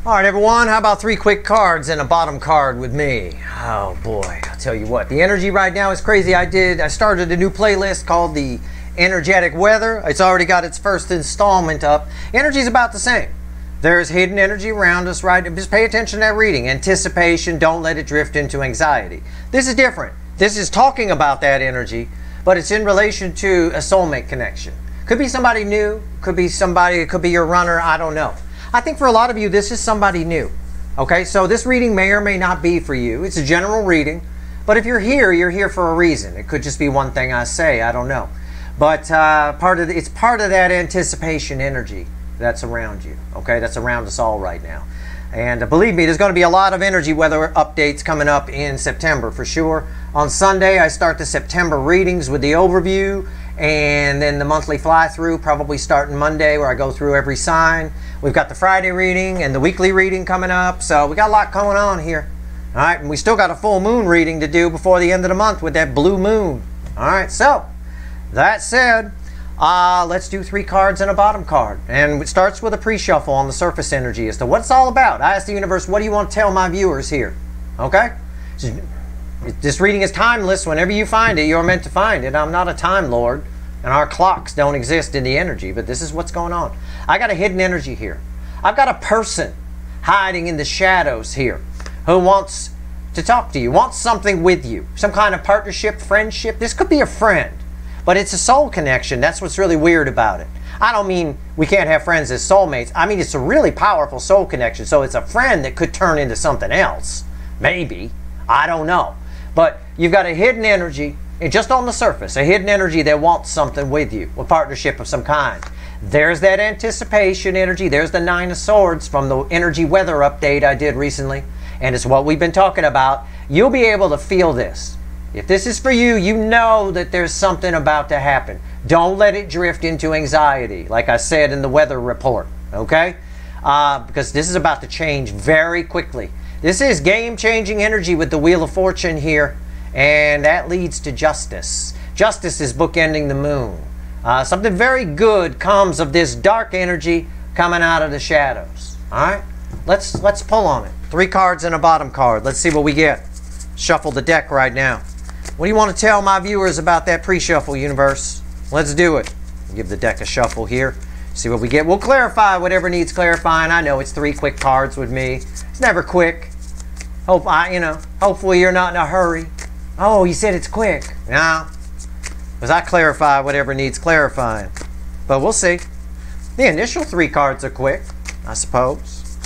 All right, everyone, how about 3 quick cards and a bottom card with me? Oh boy, I'll tell you what, the energy right now is crazy. I started a new playlist called the Energetic Weather. It's already got its first installment up. Energy's about the same. There's hidden energy around us, right? Just pay attention to that reading. Anticipation, don't let it drift into anxiety. This is different. This is talking about that energy, but it's in relation to a soulmate connection. Could be somebody new, could be somebody, it could be your runner, I don't know. I think for a lot of you, this is somebody new. Okay, so this reading may or may not be for you. It's a general reading, but if you're here for a reason. It could just be one thing I say, I don't know. But it's part of that anticipation energy that's around you. Okay, that's around us all right now. And believe me, there's going to be a lot of energy weather updates coming up in September for sure. On Sunday, I start the September readings with the overview, and then the monthly fly-through probably starting Monday, where I go through every sign. We've got the Friday reading and the weekly reading coming up, so we got a lot going on here. All right, and we still got a full moon reading to do before the end of the month with that blue moon. All right, so that said, let's do 3 cards and a bottom card. And it starts with a pre-shuffle on the surface energy as to what it's all about. I asked the universe, what do you want to tell my viewers here? Okay? This reading is timeless. Whenever you find it, you're meant to find it. I'm not a time lord, and our clocks don't exist in the energy, but this is what's going on. I got a hidden energy here. I've got a person hiding in the shadows here who wants to talk to you, wants something with you, some kind of partnership, friendship. This could be a friend, but it's a soul connection. That's what's really weird about it. I don't mean we can't have friends as soulmates. I mean, it's a really powerful soul connection. So it's a friend that could turn into something else. Maybe. I don't know. But you've got a hidden energy, and just on the surface, a hidden energy that wants something with you, a partnership of some kind. There's that anticipation energy. There's the 9 of Swords from the energy weather update I did recently. And it's what we've been talking about. You'll be able to feel this. If this is for you, you know that there's something about to happen. Don't let it drift into anxiety, like I said in the weather report, okay? Because this is about to change very quickly. This is game-changing energy with the Wheel of Fortune here, and that leads to justice. Justice is bookending the moon. Something very good comes of this dark energy coming out of the shadows. All right? Let's pull on it. 3 cards and a bottom card. Let's see what we get. Shuffle the deck right now. What do you want to tell my viewers about that pre-shuffle, universe? Let's do it. Give the deck a shuffle here. See what we get. We'll clarify whatever needs clarifying. I know it's 3 quick cards with me. It's never quick. Hopefully you're not in a hurry. Oh, you said it's quick. No. Because I clarify whatever needs clarifying. But we'll see. The initial 3 cards are quick, I suppose.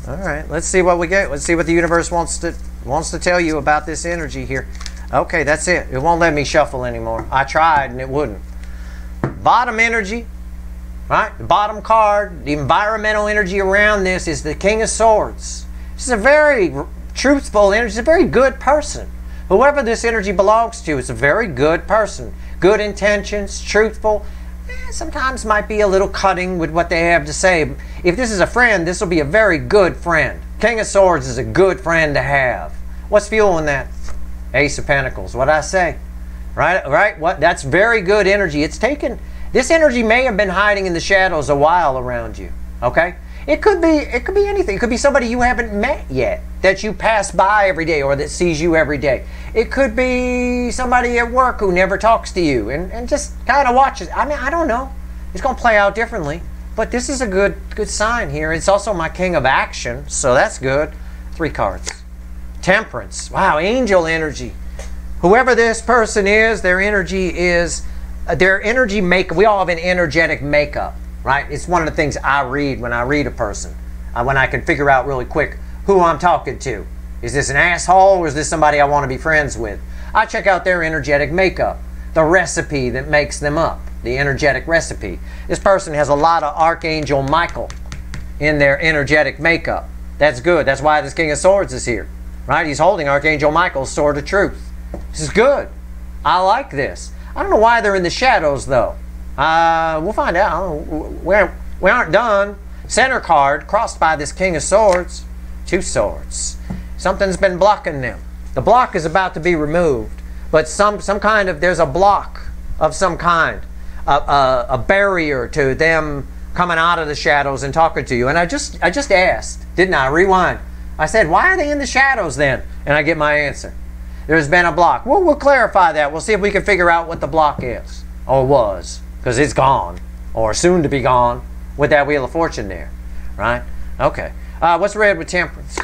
All right, let's see what we get. Let's see what the universe wants to tell you about this energy here. Okay, that's it. It won't let me shuffle anymore. I tried and it wouldn't. Bottom energy, right? The bottom card, the environmental energy around this is the King of Swords. This is a very truthful energy. It's a very good person. Whoever this energy belongs to is a very good person. Good intentions, truthful. Sometimes might be a little cutting with what they have to say. If this is a friend, this will be a very good friend. King of Swords is a good friend to have. What's fueling that? Ace of Pentacles. What'd I say? Right? What? That's very good energy. It's taken. This energy may have been hiding in the shadows a while around you. Okay? It could be anything. It could be somebody you haven't met yet, that you pass by every day or that sees you every day. It could be somebody at work who never talks to you and just kind of watches. I mean, I don't know. It's going to play out differently. But this is a good sign here. It's also my King of Action, so that's good. 3 cards. Temperance. Wow, angel energy. Whoever this person is, their energy makeup. We all have an energetic makeup. Right? It's one of the things I read when I read a person. When I can figure out really quick who I'm talking to. Is this an asshole or is this somebody I want to be friends with? I check out their energetic makeup. The recipe that makes them up. The energetic recipe. This person has a lot of Archangel Michael in their energetic makeup. That's good. That's why this King of Swords is here. Right? He's holding Archangel Michael's sword of truth. This is good. I like this. I don't know why they're in the shadows though. We'll find out. We aren't done. Center card crossed by this King of Swords. 2 swords. Something's been blocking them. The block is about to be removed, but there's a block of some kind, a barrier to them coming out of the shadows and talking to you. And I just asked, didn't I? Rewind. I said, why are they in the shadows then? And I get my answer. There's been a block. Well, we'll clarify that. We'll see if we can figure out what the block is, or was, because it's gone, or soon to be gone, with that Wheel of Fortune there, right? Okay. What's red with Temperance?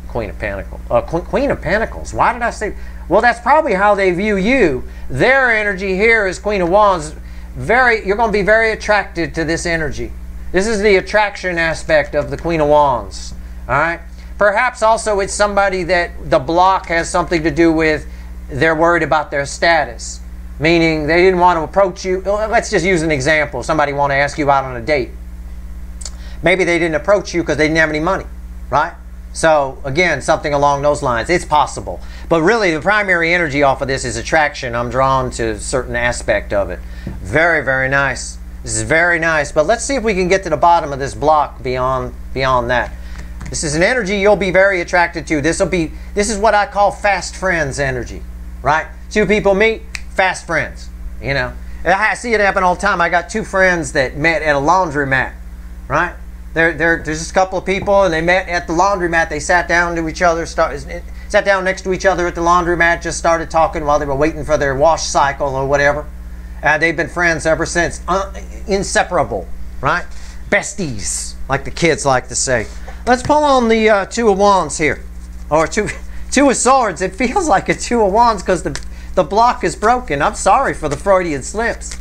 Queen of Pentacles. Queen of Pentacles. Why did I say? Well, that's probably how they view you. Their energy here is Queen of Wands. You're going to be very attracted to this energy. This is the attraction aspect of the Queen of Wands. All right. Perhaps also it's somebody that the block has something to do with. They're worried about their status, meaning they didn't want to approach you. Let's just use an example. Somebody want to ask you out on a date. Maybe they didn't approach you because they didn't have any money, right? So again, something along those lines. It's possible. But really the primary energy off of this is attraction. I'm drawn to a certain aspect of it. Very, very nice. This is very nice. But let's see if we can get to the bottom of this block beyond that. This is an energy you'll be very attracted to. This is what I call fast friends energy, right? Two people meet, fast friends, you know. I see it happen all the time. I got two friends that met at a laundromat, right? There's just a couple of people, and they met at the laundromat. They sat down to each other, sat down next to each other at the laundromat, just started talking while they were waiting for their wash cycle or whatever. They've been friends ever since. Inseparable, right? Besties, like the kids like to say. Let's pull on the Two of Wands here, or Two of Swords. It feels like a Two of Wands because the block is broken. I'm sorry for the Freudian slips,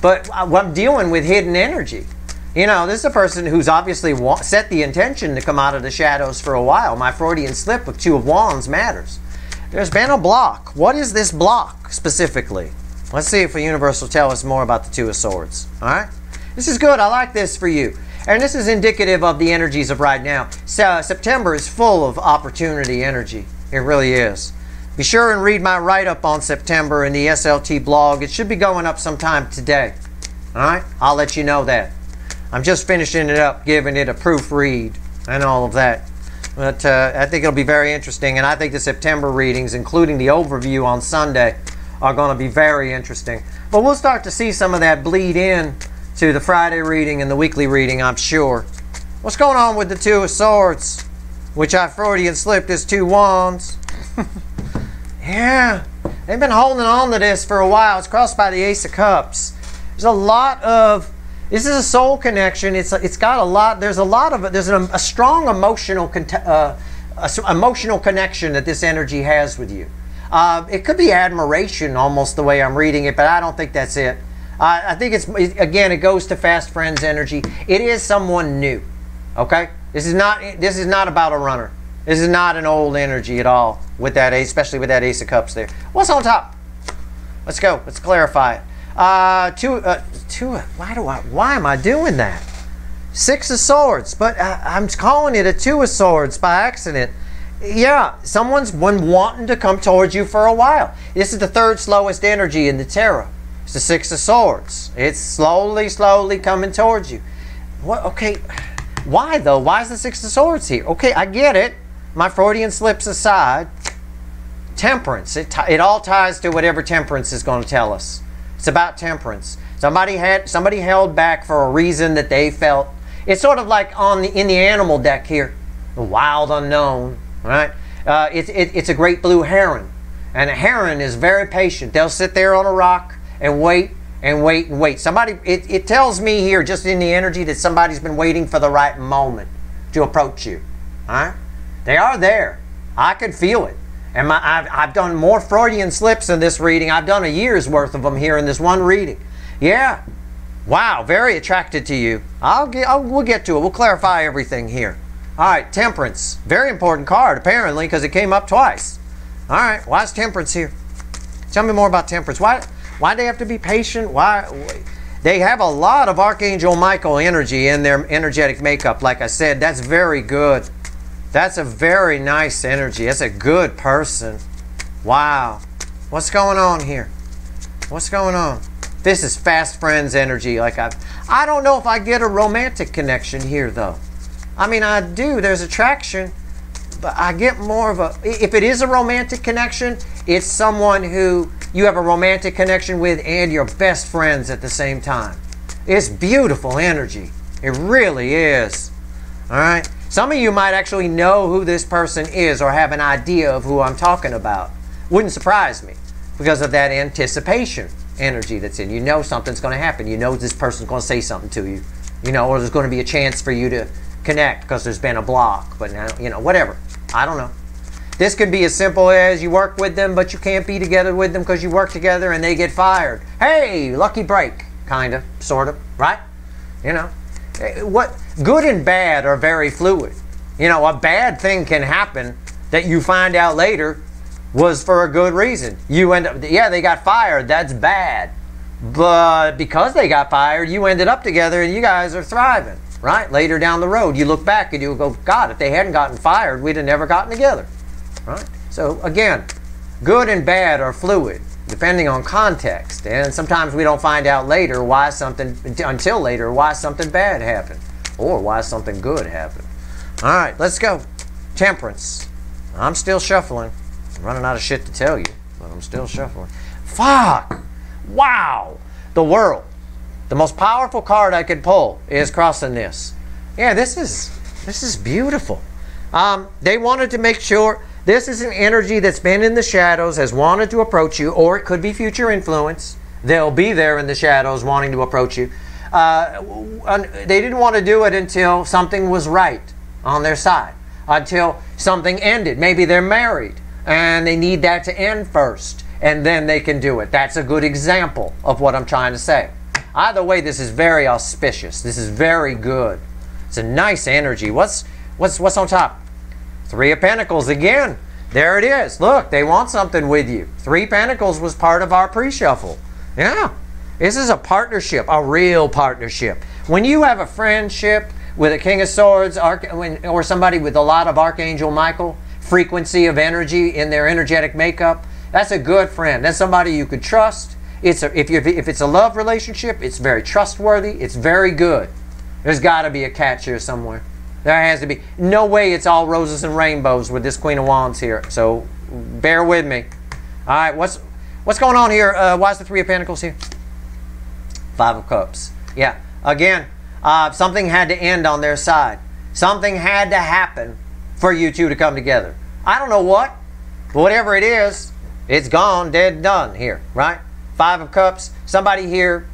but I'm dealing with hidden energy. You know, this is a person who's obviously set the intention to come out of the shadows for a while. My Freudian slip with Two of Wands matters. There's been a block. What is this block specifically? Let's see if the universe will tell us more about the Two of Swords. All right? This is good. I like this for you. And this is indicative of the energies of right now. So, September is full of opportunity energy. It really is. Be sure and read my write-up on September in the SLT blog. It should be going up sometime today. All right? I'll let you know that. I'm just finishing it up, giving it a proofread and all of that. But I think it'll be very interesting. And I think the September readings, including the overview on Sunday, are going to be very interesting. But we'll start to see some of that bleed in to the Friday reading and the weekly reading, I'm sure. What's going on with the Two of Swords, which I Freudian slipped as Two Wands? Yeah, they've been holding on to this for a while. It's crossed by the Ace of Cups. There's a lot of... This is a soul connection. It's got a lot. There's a lot of it. There's a strong emotional emotional connection that this energy has with you. It could be admiration, almost the way I'm reading it, but I don't think that's it. I think again, it goes to fast friends energy. It is someone new. Okay, this is not about a runner. This is not an old energy at all. With that, especially with that Ace of Cups there. What's on top? Let's go. Let's clarify it. Why am I doing that? Six of Swords, but I'm calling it a Two of Swords by accident. Yeah, someone's been wanting to come towards you for a while. This is the third slowest energy in the tarot. It's the Six of Swords. It's slowly coming towards you. What? Okay, why though? Why is the Six of Swords here? Okay, I get it. My Freudian slips aside. Temperance. It all ties to whatever Temperance is going to tell us. It's about temperance. Somebody held back for a reason that they felt. It's sort of like in the animal deck here, the wild unknown, right? It's a great blue heron, and a heron is very patient. They'll sit there on a rock and wait and wait and wait. It tells me here, just in the energy, that somebody's been waiting for the right moment to approach you. All right? They are there. I could feel it. And I've done more Freudian slips in this reading. I've done a year's worth of them here in this one reading. Yeah. Wow, very attracted to you. We'll get to it. We'll clarify everything here. All right, Temperance. Very important card, apparently, because it came up twice. All right, why is Temperance here? Tell me more about Temperance. Why do they have to be patient? Why? They have a lot of Archangel Michael energy in their energetic makeup. Like I said, that's very good. That's a very nice energy. That's a good person. Wow. What's going on here? What's going on? This is fast friends energy. I don't know if I get a romantic connection here, though. I mean, I do. There's attraction. But I get more of a... If it is a romantic connection, it's someone who you have a romantic connection with and you're best friends at the same time. It's beautiful energy. It really is. All right. Some of you might actually know who this person is or have an idea of who I'm talking about. Wouldn't surprise me because of that anticipation energy that's in. You know something's going to happen. You know this person's going to say something to you. You know, or there's going to be a chance for you to connect because there's been a block. But now, you know, whatever. I don't know. This could be as simple as you work with them, but you can't be together with them because you work together and they get fired. Hey, lucky break. Kind of, sort of, right? You know, what good and bad are very fluid. You know, a bad thing can happen that you find out later was for a good reason. You end up, yeah, they got fired. That's bad. But because they got fired, you ended up together and you guys are thriving, right? Later down the road, you look back and you go, God, if they hadn't gotten fired, we'd have never gotten together, right? So again, good and bad are fluid, depending on context. And sometimes we don't find out later why something, until later, why something bad happened or why something good happened. All right, let's go. Temperance. I'm still shuffling. I'm running out of shit to tell you, but I'm still shuffling. Fuck. Wow. The World. The most powerful card I could pull is crossing this. Yeah, this is beautiful. They wanted to make sure this is an energy that's been in the shadows, has wanted to approach you, or it could be future influence. They'll be there in the shadows wanting to approach you. They didn't want to do it until something was right on their side, until something ended. Maybe they're married and they need that to end first, and then they can do it. That's a good example of what I'm trying to say. Either way, this is very auspicious. This is very good. It's a nice energy. What's on top? Three of Pentacles again. There it is. Look, they want something with you. Three Pentacles was part of our pre-shuffle. Yeah. This is a partnership, a real partnership. When you have a friendship with a King of Swords or somebody with a lot of Archangel Michael, frequency of energy in their energetic makeup, that's a good friend. That's somebody you could trust. If it's a love relationship, it's very trustworthy. It's very good. There's got to be a catch here somewhere. There has to be. No way it's all roses and rainbows with this Queen of Wands here. So bear with me. All right, what's going on here? Why is the Three of Pentacles here? Five of Cups. Yeah. Again, something had to end on their side. Something had to happen for you two to come together. I don't know what, but whatever it is, it's gone, dead, done here, right? Five of Cups. Somebody here.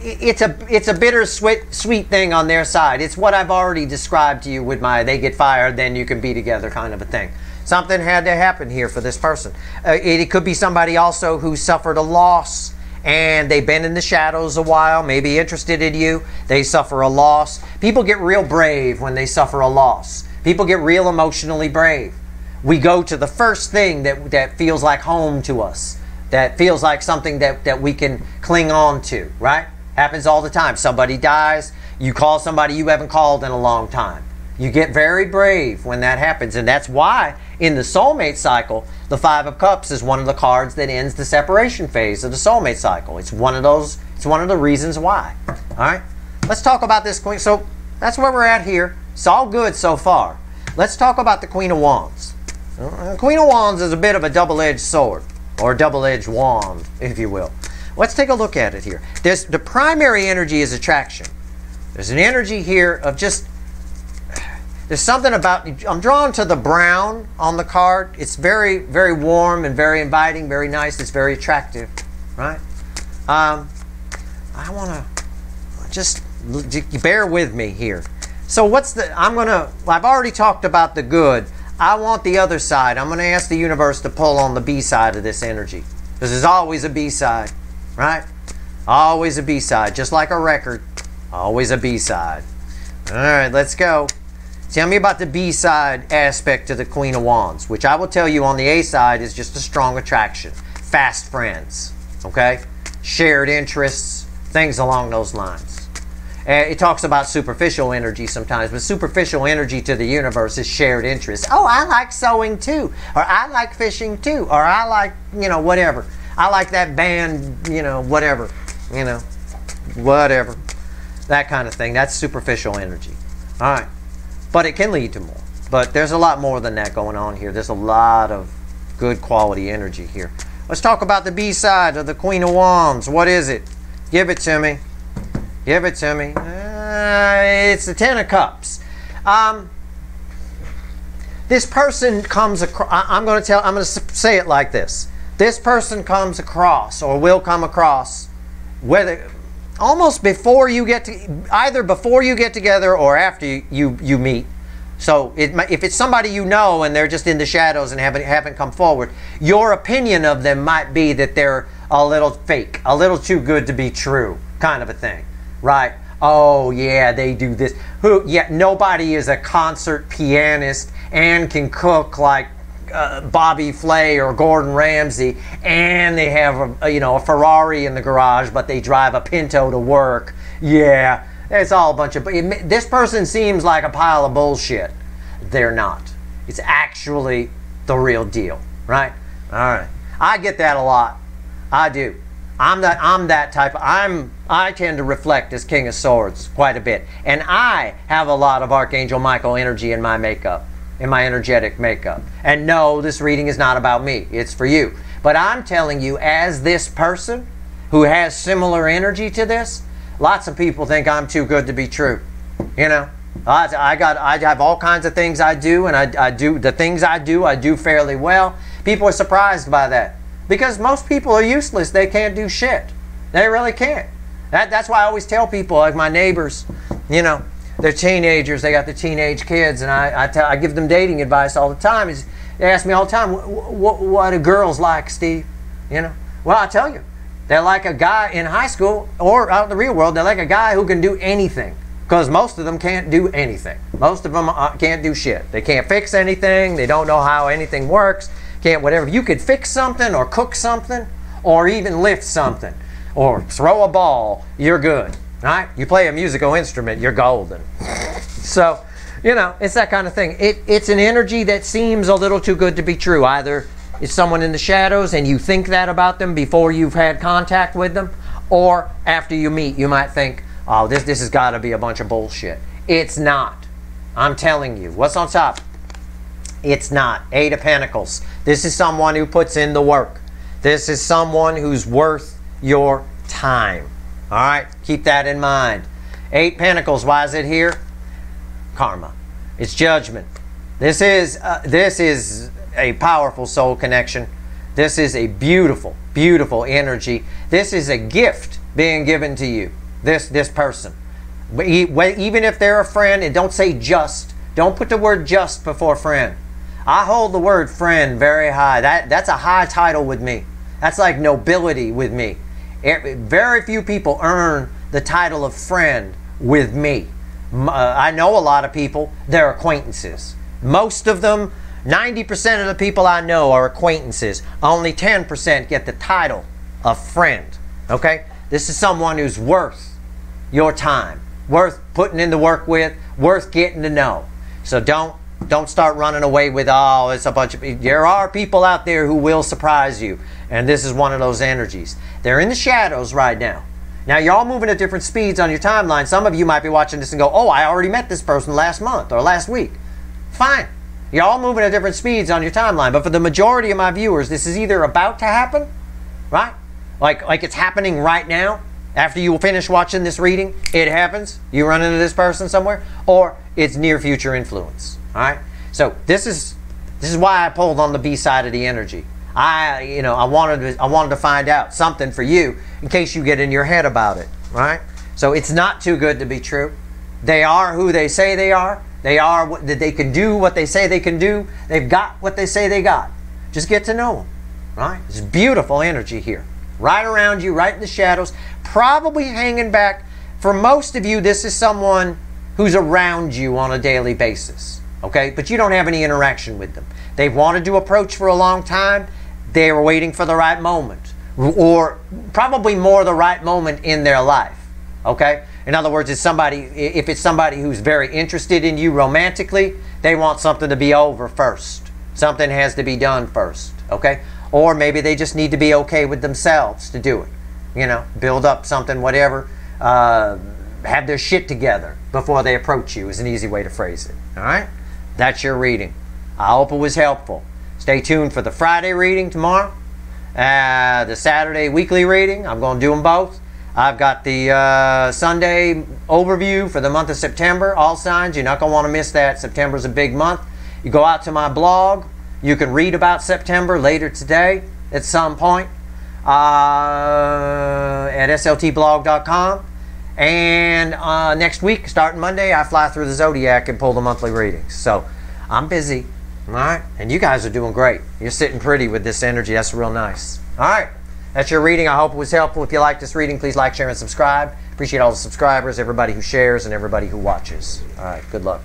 It's a bittersweet thing on their side. It's what I've already described to you with my they get fired, then you can be together kind of a thing. Something had to happen here for this person. It could be somebody also who suffered a loss and they've been in the shadows a while, maybe interested in you. They suffer a loss. People get real brave when they suffer a loss. People get real emotionally brave. We go to the first thing that feels like home to us, that feels like something that we can cling on to, right? Happens all the time. Somebody dies, you call somebody you haven't called in a long time. You get very brave when that happens, and that's why in the soulmate cycle, the Five of Cups is one of the cards that ends the separation phase of the soulmate cycle. It's one of those, it's one of the reasons why. All right? Let's talk about this Queen. So that's where we're at here. It's all good so far. Let's talk about the Queen of Wands. Queen of Wands is a bit of a double-edged sword, or double-edged wand, if you will. Let's take a look at it here. The primary energy is attraction. There's an energy here of just, there's something about, I'm drawn to the brown on the card. It's very, very warm and very inviting, very nice. It's very attractive, right? I want to just bear with me here. So I've already talked about the good. I want the other side. I'm going to ask the universe to pull on the B side of this energy. Because there's always a B side, right? Always a B side. Just like a record. Always a B side. All right, let's go. Tell me about the B side aspect to the Queen of Wands, which I will tell you on the A side is just a strong attraction. Fast friends, okay? Shared interests, things along those lines. It talks about superficial energy sometimes, but superficial energy to the universe is shared interest. Oh, I like sewing too, or I like fishing too, or I like, whatever. I like that band, whatever, whatever. That kind of thing. That's superficial energy. All right. But it can lead to more. But there's a lot more than that going on here. There's a lot of good quality energy here. Let's talk about the B side of the Queen of Wands. What is it? Give it to me. Give it to me. It's the Ten of Cups. This person comes across, I'm going to say it like this. This person comes across, or will come across, whether almost before you get to, either before you get together or after you meet. So if it's somebody you know and they're just in the shadows and haven't come forward, your opinion of them might be that they're a little fake, a little too good to be true, kind of a thing, right? Oh yeah, they do this. Nobody is a concert pianist and can cook like Bobby Flay or Gordon Ramsay, and they have a Ferrari in the garage, but they drive a Pinto to work. Yeah, it's all a bunch of. This person seems like a pile of bullshit. They're not. It's actually the real deal, right? All right. I get that a lot. I do. I'm that type. I tend to reflect as King of Swords quite a bit, and I have a lot of Archangel Michael energy in my makeup. In my energetic makeup. And no, this reading is not about me. It's for you. But I'm telling you, as this person who has similar energy to this, lots of people think I'm too good to be true. You know, I have all kinds of things I do, and I do the things I do fairly well. People are surprised by that because most people are useless. They can't do shit. They really can't. That's why I always tell people, like my neighbors, you know, they're teenagers, they got the teenage kids, and I give them dating advice all the time. They ask me all the time, what do girls like, Steve? You know? Well, I tell you, they're like a guy in high school or out in the real world, they're like a guy who can do anything. Because most of them can't do anything. Most of them can't do shit. They can't fix anything, they don't know how anything works, can't whatever. You could fix something or cook something or even lift something or throw a ball, you're good. Right? You play a musical instrument, you're golden. So, you know, it's that kind of thing. It's an energy that seems a little too good to be true. Either it's someone in the shadows and you think that about them before you've had contact with them, or after you meet, you might think, oh, this has got to be a bunch of bullshit. It's not. I'm telling you. What's on top? It's not. Eight of Pentacles. This is someone who puts in the work. This is someone who's worth your time. All right, keep that in mind. Eight Pentacles, why is it here? Karma. It's judgment. This is a powerful soul connection. This is a beautiful, beautiful energy. This is a gift being given to you, this person. Even if they're a friend, and don't say just. Don't put the word just before friend. I hold the word friend very high. That's a high title with me. That's like nobility with me. Very few people earn the title of friend with me. I know a lot of people, they're acquaintances. Most of them, 90% of the people I know are acquaintances. Only 10% get the title of friend. Okay? This is someone who's worth your time, worth putting in the work with, worth getting to know. So don't start running away with, oh, it's a bunch of people. There are people out there who will surprise you. And this is one of those energies. They're in the shadows right now. Now, you're all moving at different speeds on your timeline. Some of you might be watching this and go, oh, I already met this person last month or last week. Fine. You're all moving at different speeds on your timeline. But for the majority of my viewers, this is either about to happen, right? Like it's happening right now. After you finish watching this reading, it happens. You run into this person somewhere. Or it's near future influence. All right? So this is why I pulled on the B side of the energy. I wanted to find out something for you in case you get in your head about it, right? So it's not too good to be true. They are who they say they are. They can do what they say they can do. They've got what they say they got. Just get to know them, right? It's beautiful energy here. Right around you, right in the shadows, probably hanging back. For most of you, this is someone who's around you on a daily basis, okay? But you don't have any interaction with them. They've wanted to approach for a long time. They were waiting for the right moment, or probably more the right moment in their life, okay? In other words, if it's somebody who's very interested in you romantically, they want something to be over first. Something has to be done first, okay? Or maybe they just need to be okay with themselves to do it. You know, build up something, whatever. Have their shit together before they approach you is an easy way to phrase it, all right? That's your reading. I hope it was helpful. Stay tuned for the Friday reading tomorrow. The Saturday weekly reading, I'm going to do them both. I've got the Sunday overview for the month of September, all signs. You're not going to want to miss that. September's a big month. You go out to my blog. You can read about September later today at some point at sltblog.com. And next week, starting Monday, I fly through the Zodiac and pull the monthly readings. So I'm busy, all right? And you guys are doing great. You're sitting pretty with this energy. That's real nice. All right, that's your reading. I hope it was helpful. If you like this reading, please like, share, and subscribe. Appreciate all the subscribers, everybody who shares, and everybody who watches. All right, good luck.